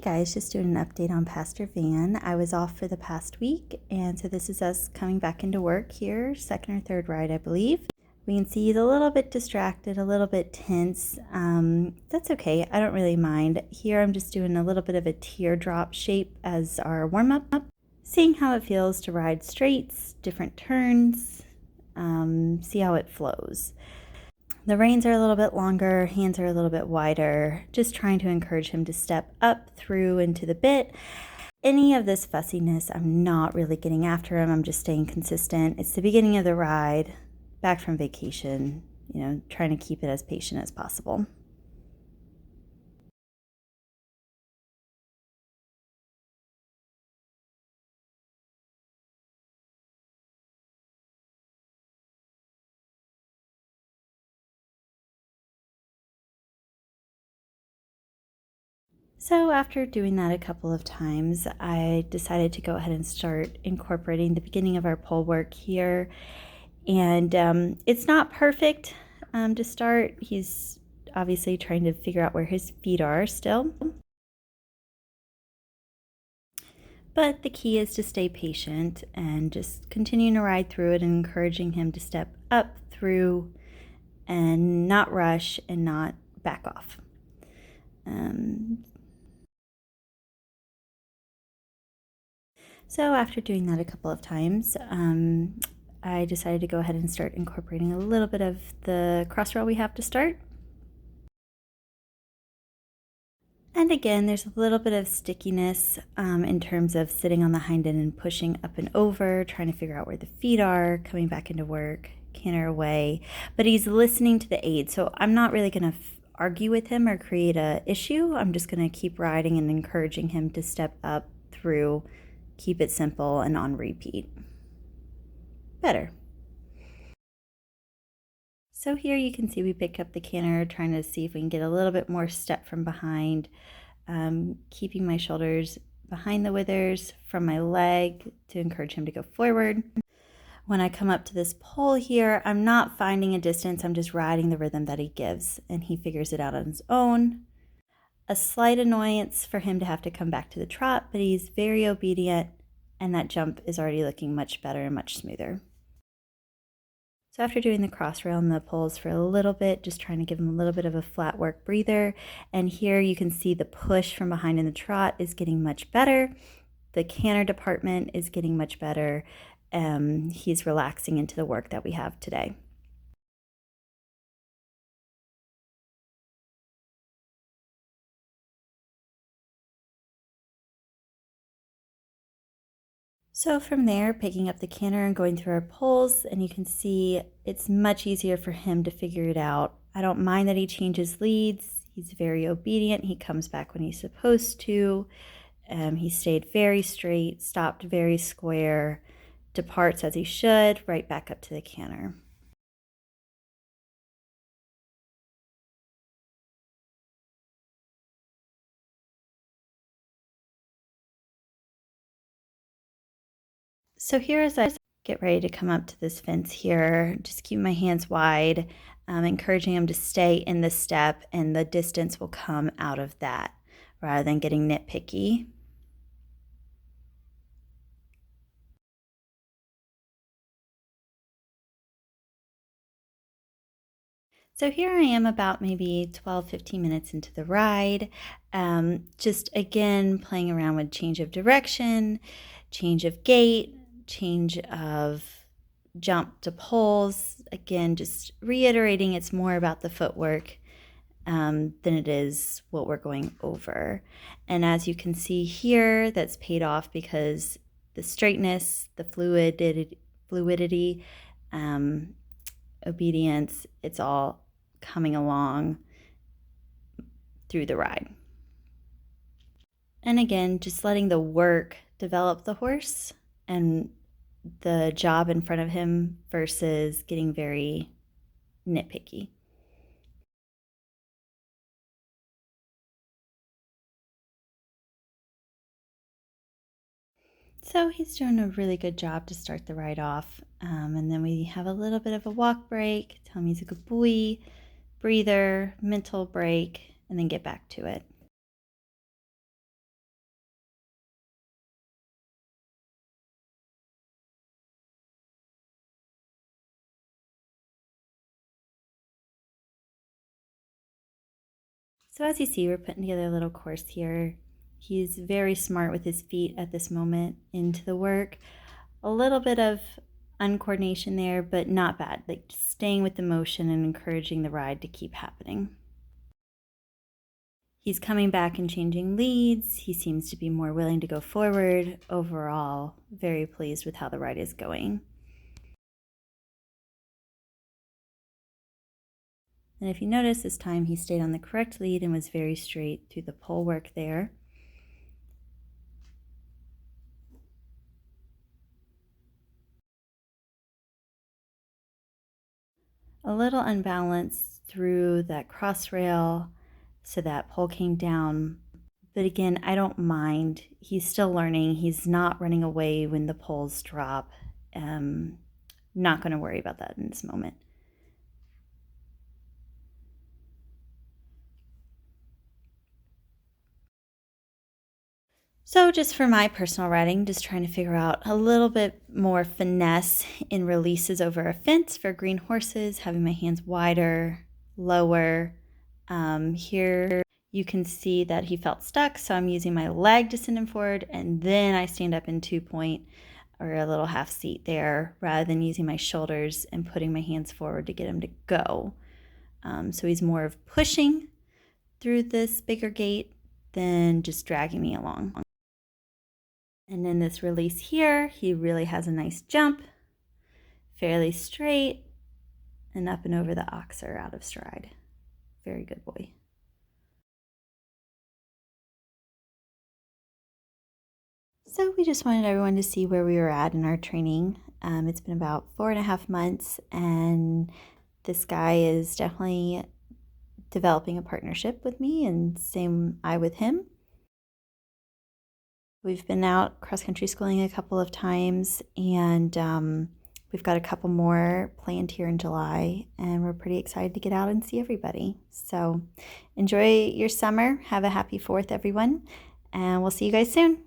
guys, just doing an update on Pastor Van. I was off for the past week, and so this is us coming back into work here, second or third ride, I believe. We can see he's a little bit distracted, a little bit tense. That's okay, I don't really mind. Here I'm just doing a little bit of a teardrop shape as our warm-up, seeing how it feels to ride straights, different turns, see how it flows. The reins are a little bit longer, hands are a little bit wider, just trying to encourage him to step up through into the bit. Any of this fussiness, I'm not really getting after him. I'm just staying consistent. It's the beginning of the ride, back from vacation, trying to keep it as patient as possible. So after doing that a couple of times, I decided to go ahead and start incorporating the beginning of our pole work here. And it's not perfect to start. He's obviously trying to figure out where his feet are still. But the key is to stay patient and just continuing to ride through it and encouraging him to step up through and not rush and not back off. So after doing that a couple of times, I decided to go ahead and start incorporating a little bit of the cross rail we have to start. And again, there's a little bit of stickiness in terms of sitting on the hind end and pushing up and over, trying to figure out where the feet are, coming back into work, canter away. But he's listening to the aid, so I'm not really going to argue with him or create a issue. I'm just going to keep riding and encouraging him to step up through, keep it simple and on repeat. Better. So here you can see we pick up the canter, trying to see if we can get a little bit more step from behind, keeping my shoulders behind the withers from my leg to encourage him to go forward. When I come up to this pole here, I'm not finding a distance, I'm just riding the rhythm that he gives, and he figures it out on his own. A slight annoyance for him to have to come back to the trot, but he's very obedient, and that jump is already looking much better and much smoother. So after doing the cross rail and the poles for a little bit, just trying to give him a little bit of a flat work breather. And here you can see the push from behind in the trot is getting much better. The canter department is getting much better. He's relaxing into the work that we have today. So from there, picking up the canter and going through our poles, and you can see it's much easier for him to figure it out. I don't mind that he changes leads. He's very obedient. He comes back when he's supposed to. He stayed very straight, stopped very square, departs as he should, right back up to the canter. So here as I get ready to come up to this fence here, just keep my hands wide, encouraging him to stay in the step, and the distance will come out of that rather than getting nitpicky. So here I am about maybe 12-15 minutes into the ride, just again playing around with change of direction, change of gait, change of jump to poles. Again, just reiterating it's more about the footwork than it is what we're going over. And as you can see here, that's paid off because the straightness, the fluidity, obedience, it's all coming along through the ride. And again, just letting the work develop the horse and the job in front of him versus getting very nitpicky. So he's doing a really good job to start the ride off. And then we have a little bit of a walk break, tell him he's a good boy, breather, mental break, and then get back to it. So as you see, we're putting together a little course here. He's very smart with his feet at this moment into the work. A little bit of uncoordination there, but not bad. Like just staying with the motion and encouraging the ride to keep happening. He's coming back and changing leads. He seems to be more willing to go forward. Overall, very pleased with how the ride is going. And if you notice, this time he stayed on the correct lead and was very straight through the pole work there. A little unbalanced through that cross rail, so that pole came down. But again, I don't mind. He's still learning. He's not running away when the poles drop. Not going to worry about that in this moment. So just for my personal riding, just trying to figure out a little bit more finesse in releases over a fence for green horses, having my hands wider, lower. Here you can see that he felt stuck, so I'm using my leg to send him forward, and then I stand up in 2-point or a little half seat there, rather than using my shoulders and putting my hands forward to get him to go. So he's more of pushing through this bigger gate than just dragging me along. And in this release here, he really has a nice jump, fairly straight, and up and over the oxer out of stride. Very good boy. So we just wanted everyone to see where we were at in our training. It's been about 4.5 months, and this guy is definitely developing a partnership with me, and same I with him. We've been out cross-country schooling a couple of times, and we've got a couple more planned here in July, and we're pretty excited to get out and see everybody. So enjoy your summer. Have a happy 4th, everyone, and we'll see you guys soon.